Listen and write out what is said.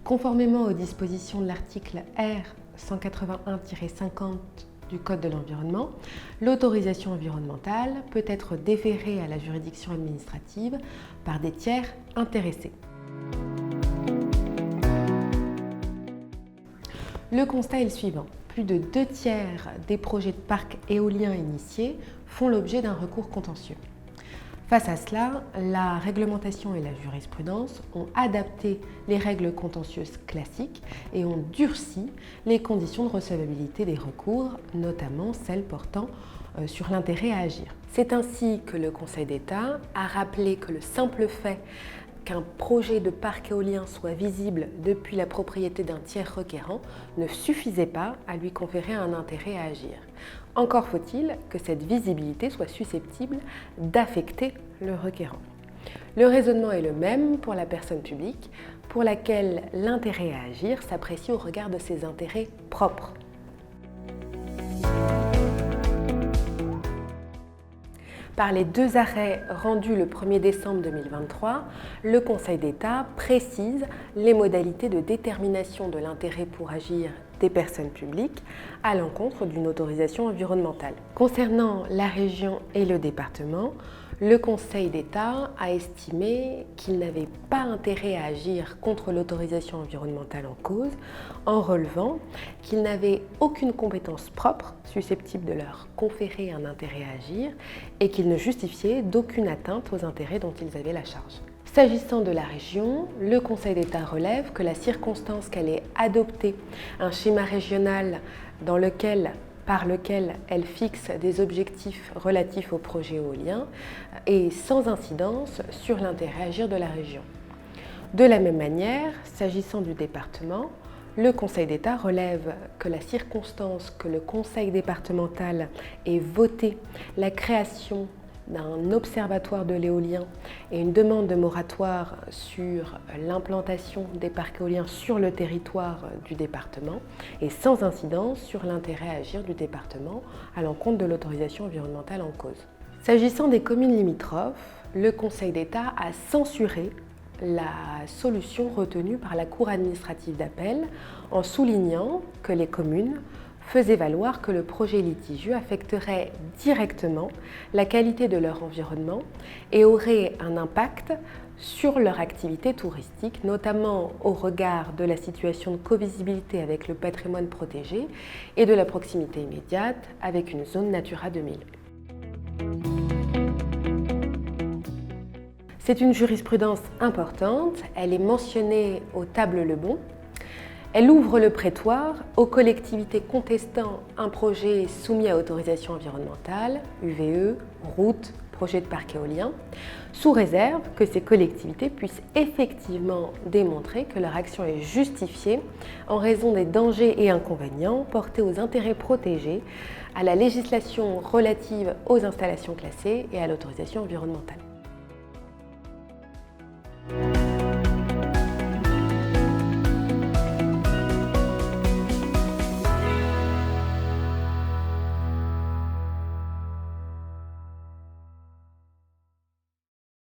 Conformément aux dispositions de l'article R 181-50 du Code de l'environnement, l'autorisation environnementale peut être déférée à la juridiction administrative par des tiers intéressés. Le constat est le suivant. Plus de 2/3 des projets de parcs éoliens initiés font l'objet d'un recours contentieux. Face à cela, la réglementation et la jurisprudence ont adapté les règles contentieuses classiques et ont durci les conditions de recevabilité des recours, notamment celles portant sur l'intérêt à agir. C'est ainsi que le Conseil d'État a rappelé que le simple fait qu'un projet de parc éolien soit visible depuis la propriété d'un tiers requérant ne suffisait pas à lui conférer un intérêt à agir. Encore faut-il que cette visibilité soit susceptible d'affecter le requérant. Le raisonnement est le même pour la personne publique, pour laquelle l'intérêt à agir s'apprécie au regard de ses intérêts propres. Par les 2 arrêts rendus le 1er décembre 2023, le Conseil d'État précise les modalités de détermination de l'intérêt pour agir des personnes publiques à l'encontre d'une autorisation environnementale. Concernant la région et le département, le Conseil d'État a estimé qu'il n'avait pas intérêt à agir contre l'autorisation environnementale en cause, en relevant qu'ils n'avaient aucune compétence propre susceptible de leur conférer un intérêt à agir et qu'ils ne justifiaient d'aucune atteinte aux intérêts dont ils avaient la charge. S'agissant de la région, le Conseil d'État relève que la circonstance qu'elle ait adopté un schéma régional par lequel elle fixe des objectifs relatifs au projet éolien est sans incidence sur l'intérêt à agir de la région. De la même manière, s'agissant du département, le Conseil d'État relève que la circonstance que le Conseil départemental ait voté la création d'un observatoire de l'éolien et une demande de moratoire sur l'implantation des parcs éoliens sur le territoire du département et sans incidence sur l'intérêt à agir du département à l'encontre de l'autorisation environnementale en cause. S'agissant des communes limitrophes, le Conseil d'État a censuré la solution retenue par la Cour administrative d'appel en soulignant que les communes faisait valoir que le projet litigieux affecterait directement la qualité de leur environnement et aurait un impact sur leur activité touristique, notamment au regard de la situation de covisibilité avec le patrimoine protégé et de la proximité immédiate avec une zone Natura 2000. C'est une jurisprudence importante, elle est mentionnée aux tables Lebon. Elle ouvre le prétoire aux collectivités contestant un projet soumis à autorisation environnementale, UVE, route, projet de parc éolien, sous réserve que ces collectivités puissent effectivement démontrer que leur action est justifiée en raison des dangers et inconvénients portés aux intérêts protégés, à la législation relative aux installations classées et à l'autorisation environnementale.